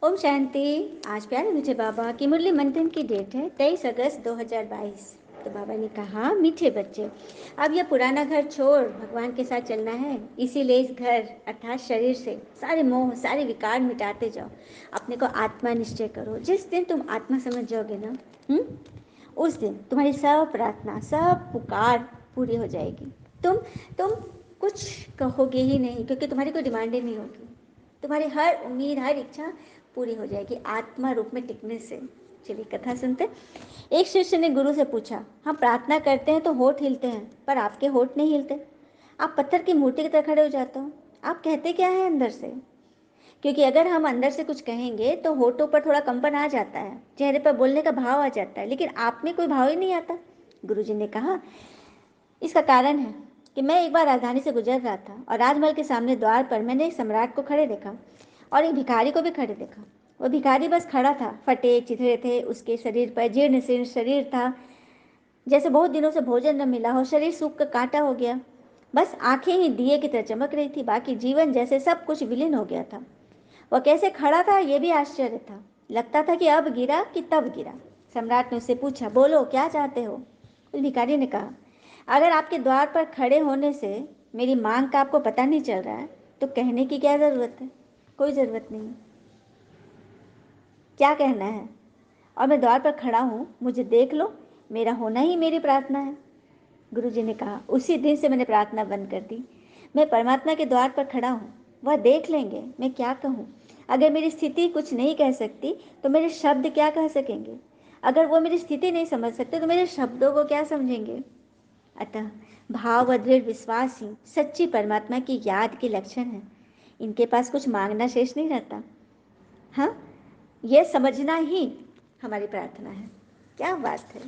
ओम शांति। आज प्यारे मीठे बाबा की मुरली मंथन की डेट है 23 अगस्त 2022। तो बाबा ने कहा, मीठे बच्चे, अब यह पुराना घर छोड़ भगवान के साथ चलना है। इसीलिए इस घर अर्थात शरीर से सारे मोह सारे विकार मिटाते जाओ। अपने को आत्मा निश्चय करो। जिस दिन तुम आत्मा समझ जाओगे ना, उस दिन तुम्हारी सब प्रार्थना सब पुकार पूरी हो जाएगी। तुम कुछ कहोगे ही नहीं, क्योंकि तुम्हारी कोई डिमांड ही नहीं होगी। तुम्हारी हर उम्मीद हर इच्छा पूरी हो जाएगी आत्मा रूप में टिकने से। चलिए कथा सुनते। एक शिष्य ने गुरु से पूछा, हम प्रार्थना करते हैं तो होठ हिलते हैं, पर आपके होठ नहीं हिलते। आप पत्थर की मूर्ति की तरह खड़े हो जाते हो। आप कहते क्या है अंदर से? क्योंकि अगर हम अंदर से कुछ कहेंगे तो होठों पर थोड़ा कंपन आ जाता है, चेहरे पर बोलने का भाव आ जाता है, लेकिन आप में कोई भाव ही नहीं आता। गुरुजी ने कहा, इसका कारण है कि मैं एक बार राजधानी से गुजर रहा था और राजमहल के सामने द्वार पर मैंने एक सम्राट को खड़े देखा और एक भिखारी को भी खड़े देखा। वो भिखारी बस खड़ा था, फटे चिथड़े थे उसके शरीर पर, जीर्ण शीर्ण शरीर था, जैसे बहुत दिनों से भोजन न मिला हो, शरीर सूख कर कांटा हो गया। बस आंखें ही दिए की तरह चमक रही थी, बाकी जीवन जैसे सब कुछ विलीन हो गया था। वह कैसे खड़ा था ये भी आश्चर्य था। लगता था कि अब गिरा कि तब गिरा। सम्राट ने उससे पूछा, बोलो क्या चाहते हो? उस भिखारी ने कहा, अगर आपके द्वार पर खड़े होने से मेरी मांग का आपको पता नहीं चल रहा है तो कहने की क्या ज़रूरत है? कोई ज़रूरत नहीं। क्या कहना है? और मैं द्वार पर खड़ा हूँ, मुझे देख लो, मेरा होना ही मेरी प्रार्थना है। गुरुजी ने कहा, उसी दिन से मैंने प्रार्थना बंद कर दी। मैं परमात्मा के द्वार पर खड़ा हूँ, वह देख लेंगे मैं क्या कहूँ। अगर मेरी स्थिति कुछ नहीं कह सकती तो मेरे शब्द क्या कह सकेंगे? अगर वो मेरी स्थिति नहीं समझ सकते तो मेरे शब्दों को क्या समझेंगे? अतः भाव व दृढ़ विश्वास ही सच्ची परमात्मा की याद के लक्षण है। इनके पास कुछ मांगना शेष नहीं रहता। हाँ, यह समझना ही हमारी प्रार्थना है। क्या बात है।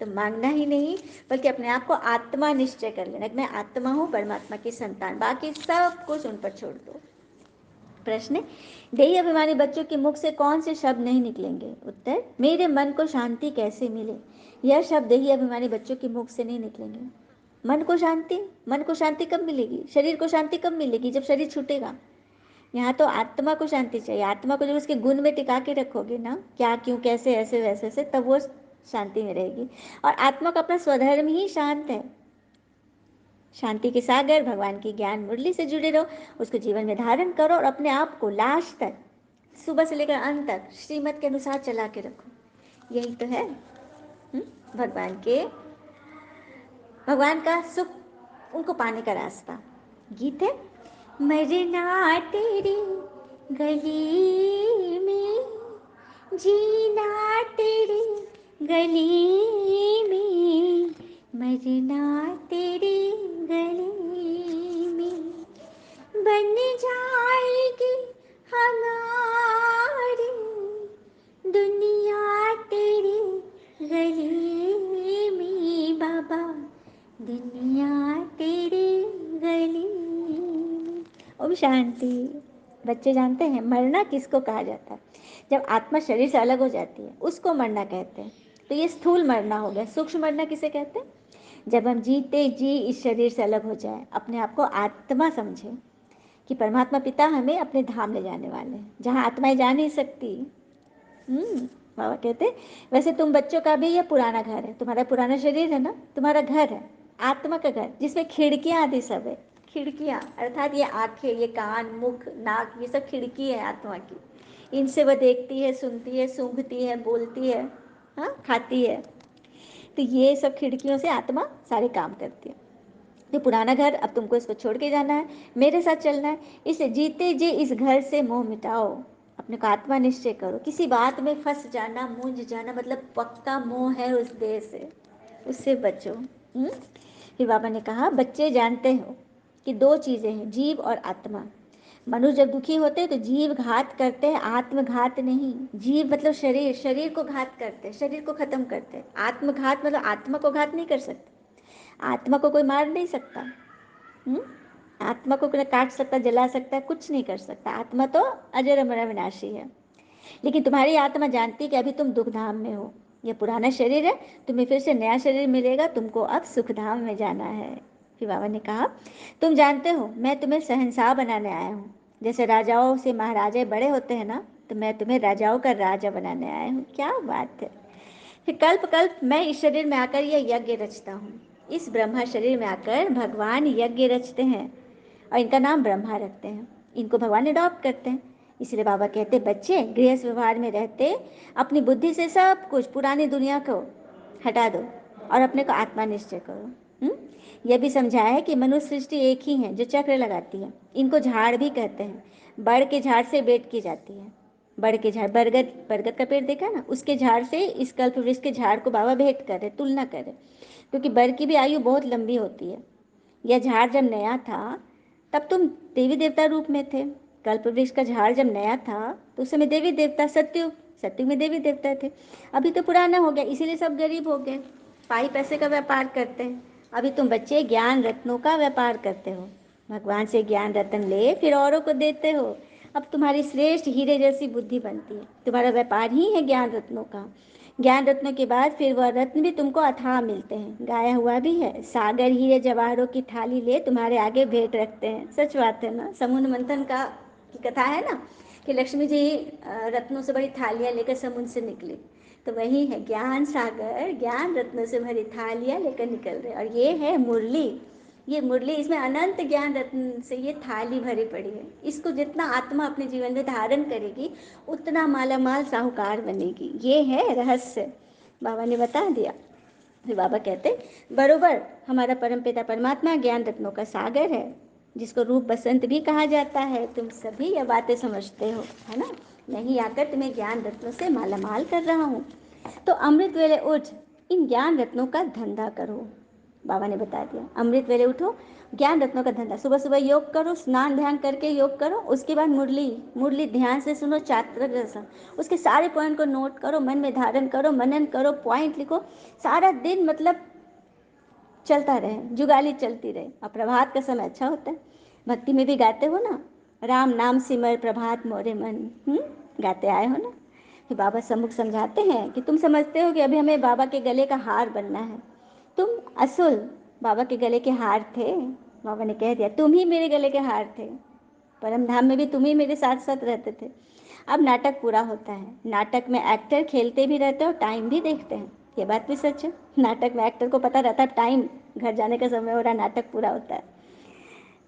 तो मांगना ही नहीं, बल्कि अपने आप को आत्मा निश्चय कर लेना कि मैं आत्मा हूँ, परमात्मा की संतान, बाकी सब कुछ उन पर छोड़ दो। प्रश्न, देही अभिमानी बच्चों के मुख से कौन से शब्द नहीं निकलेंगे? उत्तर, मेरे मन को शांति कैसे मिले। यह शब्द देही अभिमानी बच्चों के मुख से नहीं निकलेंगे। मन को शांति कब मिलेगी? शरीर को शांति कब मिलेगी? जब शरीर छूटेगा। यहाँ तो आत्मा को शांति चाहिए। आत्मा को जब उसके गुण में टिका के रखोगे ना, क्या क्यों कैसे ऐसे वैसे से, तब वो शांति में रहेगी। और आत्मा का अपना स्वधर्म ही शांत है। शांति के सागर भगवान की ज्ञान मुरली से जुड़े रहो, उसको जीवन में धारण करो और अपने आप को लास्ट तक, सुबह से लेकर अंत तक श्रीमत के अनुसार चला के रखो। यही तो है भगवान के, भगवान का सुख उनको पाने का रास्ता। गीत है, मरना तेरी गली में, जीना तेरी गली में, मरना तेरी गली में, बन जाएगी हमारी दुनिया तेरी गली में, बाबा दुनिया तेरी गली में। ओम शांति। बच्चे जानते हैं मरना किसको कहा जाता है? जब आत्मा शरीर से अलग हो जाती है उसको मरना कहते हैं। तो ये स्थूल मरना हो गया। सूक्ष्म मरना किसे कहते हैं? जब हम जीते जी इस शरीर से अलग हो जाए, अपने आप को आत्मा समझे कि परमात्मा पिता हमें अपने धाम ले जाने वाले हैं, जहाँ आत्माएं जा नहीं सकती। बाबा कहते, वैसे तुम बच्चों का भी ये पुराना घर है, तुम्हारा पुराना शरीर है ना, तुम्हारा घर है, आत्मा का घर, जिसमें खिड़कियां आदि सब है। खिड़कियां अर्थात ये आंखें, ये कान, मुख, नाक, ये सब खिड़की है आत्मा की। इनसे वह देखती है, सुनती है, सूंघती है, बोलती है, हाँ, खाती है। तो ये सब खिड़कियों से आत्मा सारे काम करती है। तो पुराना घर अब तुमको इसको छोड़ के जाना है, मेरे साथ चलना है। इसे जीते जी इस घर से मोह मिटाओ, अपने को आत्मा निश्चय करो। किसी बात में फंस जाना, मूंझ जाना, मतलब पक्का मोह है उस देह से, उससे बचो। फिर बाबा ने कहा, बच्चे जानते हो कि दो चीजें हैं, जीव और आत्मा। मनुष्य जब दुखी होते हैं तो जीव घात करते हैं, आत्मघात नहीं। जीव मतलब शरीर, शरीर को घात करते हैं, शरीर को खत्म करते हैं। आत्मघात मतलब आत्मा को घात नहीं कर सकते। आत्मा को कोई मार नहीं सकता। आत्मा को कोई काट सकता, जला सकता, कुछ नहीं कर सकता। आत्मा तो अजर अमर अविनाशी है। लेकिन तुम्हारी आत्मा जानती है कि अभी तुम दुख धाम में हो, यह पुराना शरीर है, तुम्हें फिर से नया शरीर मिलेगा, तुमको अब सुख धाम में जाना है। फिर बाबा ने कहा, तुम जानते हो मैं तुम्हें शहंशाह बनाने आया हूँ। जैसे राजाओं से महाराजे बड़े होते हैं ना, तो मैं तुम्हें राजाओं का राजा बनाने आया हूँ। क्या बात है। फिर कल्प कल्प मैं इस शरीर में आकर यह यज्ञ रचता हूँ। इस ब्रह्मा शरीर में आकर भगवान यज्ञ रचते हैं और इनका नाम ब्रह्मा रखते हैं। इनको भगवान अडॉप्ट करते हैं। इसलिए बाबा कहते बच्चे गृहस्थ व्यवहार में रहते अपनी बुद्धि से सब कुछ पुरानी दुनिया को हटा दो और अपने को आत्मा निश्चय करो। यह भी समझाया है कि मनुष्य सृष्टि एक ही है जो चक्र लगाती है। इनको झाड़ भी कहते हैं। बड़ के झाड़ से बेट की जाती है। बड़ के झाड़, बरगद, बरगद का पेड़ देखा ना, उसके झाड़ से इस कल्प वृक्ष के झाड़ को बाबा भेंट कर रहे, तुलना कर रहे, क्योंकि बर की भी आयु बहुत लंबी होती है। यह झाड़ जब नया था तब तुम देवी देवता रूप में थे। कल्प वृक्ष का झाड़ जब नया था तो उस समय देवी देवता, सत्युग, सत्युग में देवी देवता थे। अभी तो पुराना हो गया, इसीलिए सब गरीब हो गए, पाई पैसे का व्यापार करते हैं। अभी तुम बच्चे ज्ञान रत्नों का व्यापार करते हो। भगवान से ज्ञान रत्न ले फिर औरों को देते हो। अब तुम्हारी श्रेष्ठ हीरे जैसी बुद्धि बनती है। तुम्हारा व्यापार ही है ज्ञान रत्नों का। ज्ञान रत्नों के बाद फिर वह रत्न भी तुमको अथाह मिलते हैं। गाया हुआ भी है, सागर हीरे जवाहरों की थाली ले तुम्हारे आगे भेंट रखते हैं। सच बात है ना। समुद्र मंथन का की कथा है ना कि लक्ष्मी जी रत्नों से बड़ी थालियां लेकर समुद्र से निकली। तो वही है, ज्ञान सागर ज्ञान रत्नों से भरी थालियां लेकर निकल रहे। और ये है मुरली। ये मुरली, इसमें अनंत ज्ञान रत्न से ये थाली भरी पड़ी है। इसको जितना आत्मा अपने जीवन में धारण करेगी उतना मालामाल साहूकार बनेगी। ये है रहस्य, बाबा ने बता दिया। फिर बाबा कहते बरोबर हमारा परमपिता परमात्मा ज्ञान रत्नों का सागर है, जिसको रूप बसंत भी कहा जाता है। तुम सभी यह बातें समझते हो, है ना। नहीं आकर तुम्हें ज्ञान रत्नों से मालामाल कर रहा हूँ। तो अमृत वेले उठ इन ज्ञान रत्नों का धंधा करो। बाबा ने बता दिया, अमृत वेले उठो, ज्ञान रत्नों का धंधा। सुबह सुबह योग करो, स्नान ध्यान करके योग करो। उसके बाद मुरली, मुरली ध्यान से सुनो, चात्र जैसा। उसके सारे पॉइंट को नोट करो, मन में धारण करो, मनन करो, पॉइंट लिखो। सारा दिन मतलब चलता रहे, जुगाली चलती रहे। और प्रभात का समय अच्छा होता है। भक्ति में भी गाते हो ना, राम नाम सिमर प्रभात मोरे मन, गाते आए हो ना। फिर बाबा सम्मुख समझाते हैं कि तुम समझते हो कि अभी हमें बाबा के गले का हार बनना है। तुम असुल बाबा के गले के हार थे। बाबा ने कह दिया तुम ही मेरे गले के हार थे। परम धाम में भी तुम ही मेरे साथ साथ रहते थे। अब नाटक पूरा होता है। नाटक में एक्टर खेलते भी रहते हैं और टाइम भी देखते हैं। ये बात भी सच है। नाटक में एक्टर को पता रहता है टाइम, घर जाने का समय हो रहा है, नाटक पूरा होता है।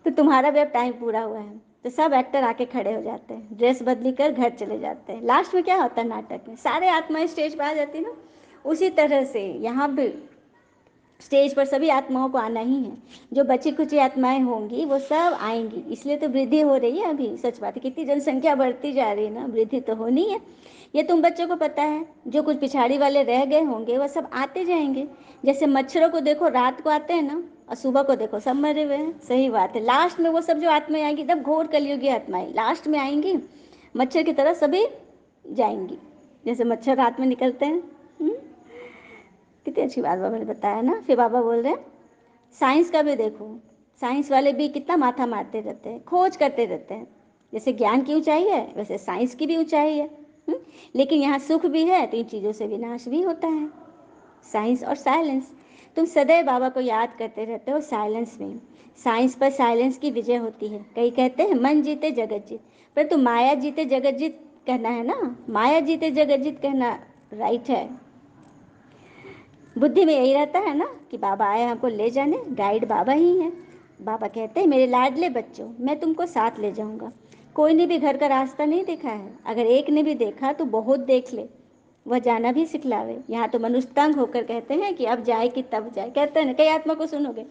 तो तुम्हारा भी अब टाइम पूरा हुआ है, तो सब एक्टर आके खड़े हो जाते हैं, ड्रेस बदली कर घर चले जाते हैं। लास्ट में क्या होता है नाटक में, सारे आत्माएं स्टेज पर आ जाती है ना। उसी तरह से यहाँ भी स्टेज पर सभी आत्माओं को आना ही है। जो बची कुची आत्माएं होंगी वो सब आएंगी। इसलिए तो वृद्धि हो रही है अभी। सच बात है, कितनी जनसंख्या बढ़ती जा रही है ना, वृद्धि तो होनी है। ये तुम बच्चों को पता है। जो कुछ पिछाड़ी वाले रह गए होंगे वह सब आते जाएंगे। जैसे मच्छरों को देखो रात को आते हैं ना, और सुबह को देखो सब मरे हुए हैं। सही बात है। लास्ट में वो सब जो आत्माएं आएंगी, तब घोर कलयुगी आत्माएं लास्ट में आएंगी, मच्छर की तरह सभी जाएंगी, जैसे मच्छर रात में निकलते हैं। कितनी अच्छी बात बाबा ने बताया ना। फिर बाबा बोल रहे हैं साइंस का भी देखो। साइंस वाले भी कितना माथा मारते रहते हैं, खोज करते रहते हैं। जैसे ज्ञान की ऊंचाई है वैसे साइंस की भी ऊंचाई है। लेकिन यहाँ सुख भी है तो इन चीज़ों से विनाश भी होता है। साइंस और साइलेंस, तुम सदैव बाबा को याद करते रहते हो साइलेंस में। साइंस पर साइलेंस की विजय होती है। कई कहते हैं मन जीते जगत जीत, परंतु माया जीते जगत जीत कहना है ना। माया जीते जगत जीत कहना राइट है। बुद्धि में यही रहता है ना कि बाबा आए हमको ले जाने, गाइड बाबा ही है। बाबा कहते हैं मेरे लाडले बच्चों मैं तुमको साथ ले जाऊंगा। कोई ने भी घर का रास्ता नहीं देखा है, अगर एक ने भी देखा तो बहुत देख ले, वह जाना भी सिखलावे। यहाँ तो मनुष्य तंग होकर कहते हैं कि अब जाए कि तब जाए। कहते हैं ना, कई आत्मा को सुनोगे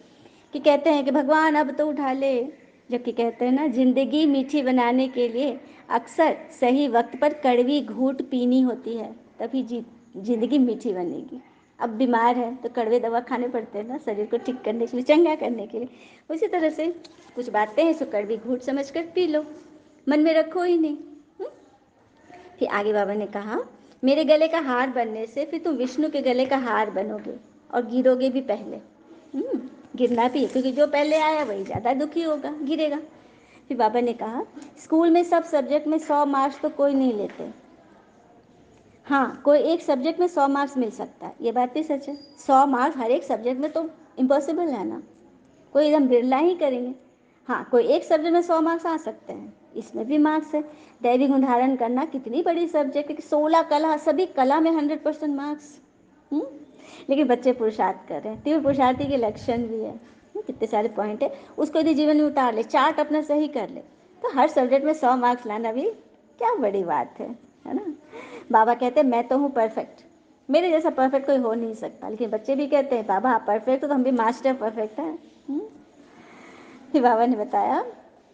कि कहते हैं कि भगवान अब तो उठा ले, जबकि कहते हैं ना जिंदगी मीठी बनाने के लिए अक्सर सही वक्त पर कड़वी घूंट पीनी होती है, तभी जिंदगी मीठी बनेगी। अब बीमार है तो कड़वे दवा खाने पड़ते हैं ना, शरीर को ठीक करने के लिए, चंगा करने के लिए। उसी तरह से कुछ बातें हैं सो कड़वी घूंट समझ कर पी लो, मन में रखो ही नहीं। फिर आगे बाबा ने कहा मेरे गले का हार बनने से फिर तुम विष्णु के गले का हार बनोगे और गिरोगे भी पहले। गिरना भी, क्योंकि जो पहले आया वही ज़्यादा दुखी होगा, गिरेगा। फिर बाबा ने कहा स्कूल में सब सब्जेक्ट में 100 मार्क्स तो कोई नहीं लेते। हाँ, कोई एक सब्जेक्ट में 100 मार्क्स मिल सकता है, ये बात भी सच है। 100 मार्क्स हर एक सब्जेक्ट में तो इम्पॉसिबल है ना, कोई एकदम बिरला ही करेंगे। हाँ, कोई एक सब्जेक्ट में 100 मार्क्स आ सकते हैं, इसमें भी मार्क्स है। दैविक गुण धारण करना कितनी बड़ी सब्जेक्ट है कि 16 कला, सभी कला में 100% मार्क्स। लेकिन बच्चे पुरुषार्थ कर रहे हैं, तीव्र पुरुषार्थी के लक्षण भी है। कितने सारे पॉइंट है, उसको यदि जीवन में उतार ले, चार्ट अपना सही कर ले, तो हर सब्जेक्ट में 100 मार्क्स लाना भी क्या बड़ी बात है ना। बाबा कहते हैं मैं तो हूँ परफेक्ट, मेरे जैसा परफेक्ट कोई हो नहीं सकता। लेकिन बच्चे भी कहते हैं बाबा आप परफेक्ट हो तो हम भी मास्टर परफेक्ट हैं। फिर बाबा ने बताया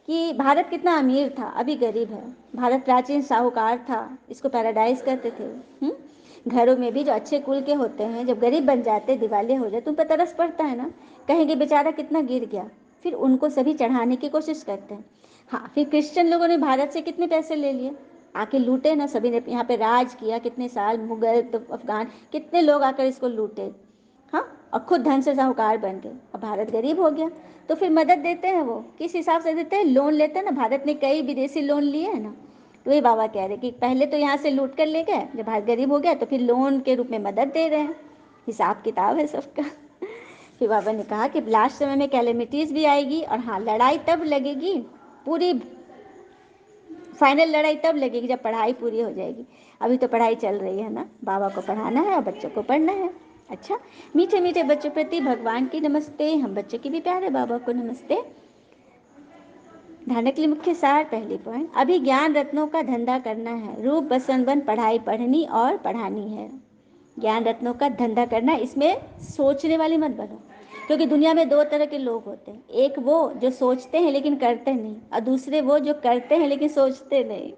कि भारत कितना अमीर था, अभी गरीब है। भारत प्राचीन साहूकार था, इसको पैराडाइज कहते थे। घरों में भी जो अच्छे कुल के होते हैं जब गरीब बन जाते, दिवालिया हो जाए, तो उन पर तरस पड़ता है ना, कहेंगे बेचारा कितना गिर गया, फिर उनको सभी चढ़ाने की कोशिश करते हैं। हाँ, फिर क्रिश्चियन लोगों ने भारत से कितने पैसे ले लिए, आके लूटे ना, सभी ने यहाँ पे राज किया कितने साल, मुगल तो अफगान कितने लोग आकर इसको लूटे। हाँ, और खुद धन से साहूकार बन गए, अब भारत गरीब हो गया। तो फिर मदद देते हैं, वो किस हिसाब से देते हैं, लोन लेते हैं ना। भारत ने कई विदेशी लोन लिए हैं ना, तो ये बाबा कह रहे कि पहले तो यहाँ से लूट कर ले गए, जब भारत गरीब हो गया तो फिर लोन के रूप में मदद दे रहे हैं। हिसाब किताब है सबका। फिर बाबा ने कहा कि लास्ट समय में कैलेमिटीज भी आएगी, और हाँ, लड़ाई तब लगेगी, पूरी फाइनल लड़ाई तब लगेगी जब पढ़ाई पूरी हो जाएगी। अभी तो पढ़ाई चल रही है ना, बाबा को पढ़ाना है और बच्चों को पढ़ना है। अच्छा, मीठे मीठे बच्चों प्रति भगवान की नमस्ते, हम बच्चों की भी प्यारे बाबा को नमस्ते। धारणा के लिए मुख्य सार, पहली पॉइंट, अभी ज्ञान रत्नों का धंधा करना है, रूप बसंत बन पढ़ाई पढ़नी और पढ़ानी है। ज्ञान रत्नों का धंधा करना, इसमें सोचने वाली मत बनो, क्योंकि दुनिया में दो तरह के लोग होते हैं, एक वो जो सोचते हैं लेकिन करते नहीं, और दूसरे वो जो करते हैं लेकिन सोचते नहीं।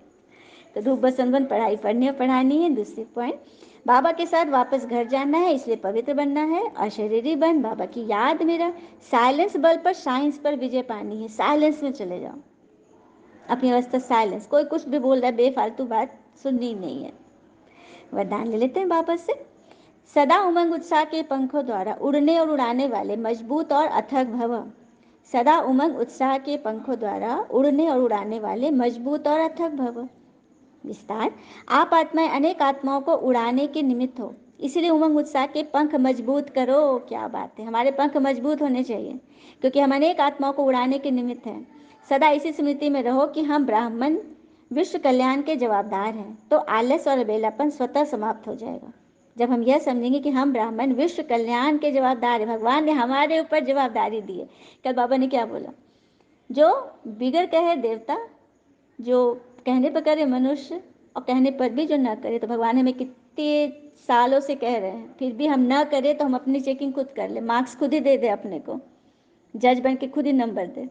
तो रूप बसंत बन पढ़ाई पढ़नी और पढ़ानी है। दूसरी पॉइंट, बाबा के साथ वापस घर जाना है, इसलिए पवित्र बनना है। अशरीरी बन बाबा की याद में रह, साइलेंस बल पर साइंस पर विजय पानी है। साइलेंस में चले जाओ, अपनी अवस्था साइलेंस, कोई कुछ भी बोल रहा है बेफालतू बात सुननी नहीं है। वरदान ले लेते हैं बाबा से, सदा उमंग उत्साह के पंखों द्वारा उड़ने और उड़ाने वाले मजबूत और अथक भव। सदा उमंग उत्साह के पंखों द्वारा उड़ने और उड़ाने वाले मजबूत और अथक भव। विस्तार, आप आत्माएं अनेक आत्माओं को उड़ाने के निमित्त हो, इसलिए उमंग उत्साह के पंख मजबूत करो। क्या बात है, हमारे पंख मजबूत होने चाहिए, क्योंकि हम अनेक आत्माओं को उड़ाने के निमित्त हैं। सदा इसी स्मृति में रहो कि हम ब्राह्मण विश्व कल्याण के जवाबदार हैं, तो आलस और अबेलापन स्वतः समाप्त हो जाएगा। जब हम यह समझेंगे कि हम ब्राह्मण विश्व कल्याण के जवाबदार हैं, भगवान ने हमारे ऊपर जवाबदारी दी है। कल बाबा ने क्या बोला, जो बिगड़ कहे देवता, जो कहने पर करे मनुष्य, और कहने पर भी जो ना करे। तो भगवान हमें कितने सालों से कह रहे हैं, फिर भी हम ना करें तो हम अपनी चेकिंग खुद कर ले, मार्क्स खुद ही दे दे अपने को, जज बन के खुद ही नंबर दे।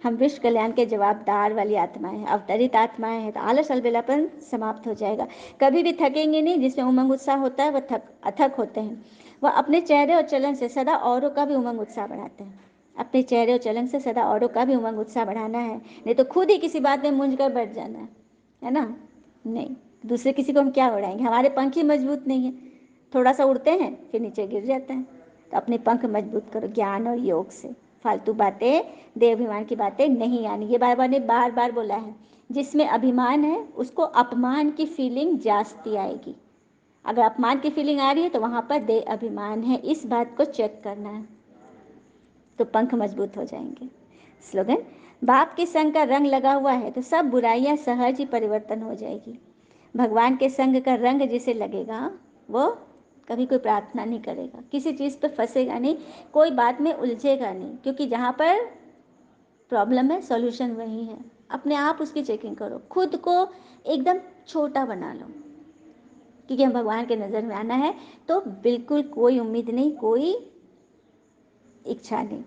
हम विश्व कल्याण के जवाबदार वाली आत्माएं हैं, अवतरित आत्माएं हैं, तो आलस अलबेलापन समाप्त हो जाएगा। कभी भी थकेंगे नहीं, जिसमें उमंग उत्साह होता है वह अथक होते हैं। वह अपने चेहरे और चलन से सदा औरों का भी उमंग उत्साह बढ़ाते हैं। अपने चेहरे और चलन से सदा औरों का भी उमंग उत्साह बढ़ाना है, नहीं तो खुद ही किसी बात में मूंझ कर बैठ जाना है ना। नहीं, दूसरे किसी को हम क्या उड़ाएंगे, हमारे पंख ही मजबूत नहीं है, थोड़ा सा उड़ते हैं फिर नीचे गिर जाते हैं। तो अपने पंख मजबूत करो ज्ञान और योग से, फालतू बातें, देहाभिमान की बातें नहीं आनी। ये बाबा ने बार बार बोला है, जिसमें अभिमान है उसको अपमान की फीलिंग जास्ती आएगी। अगर अपमान की फीलिंग आ रही है तो वहां पर देह अभिमान है, इस बात को चेक करना है, तो पंख मजबूत हो जाएंगे। स्लोगन, बाप के संग का रंग लगा हुआ है तो सब बुराइयां सहज ही परिवर्तन हो जाएगी। भगवान के संग का रंग जिसे लगेगा वो कभी कोई प्रार्थना नहीं करेगा, किसी चीज़ पर फंसेगा नहीं, कोई बात में उलझेगा नहीं, क्योंकि जहाँ पर प्रॉब्लम है सॉल्यूशन वही है। अपने आप उसकी चेकिंग करो, खुद को एकदम छोटा बना लो, क्योंकि हम भगवान के नज़र में आना है, तो बिल्कुल कोई उम्मीद नहीं, कोई इच्छा नहीं,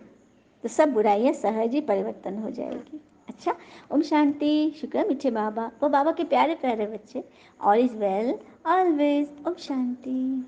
तो सब बुराइयां सहज ही परिवर्तन हो जाएगी। अच्छा, ओम शांति। शुक्र मीठे बाबा, वो बाबा के प्यारे प्यारे बच्चे, ऑल इज वेल ऑलवेज। ओम शांति।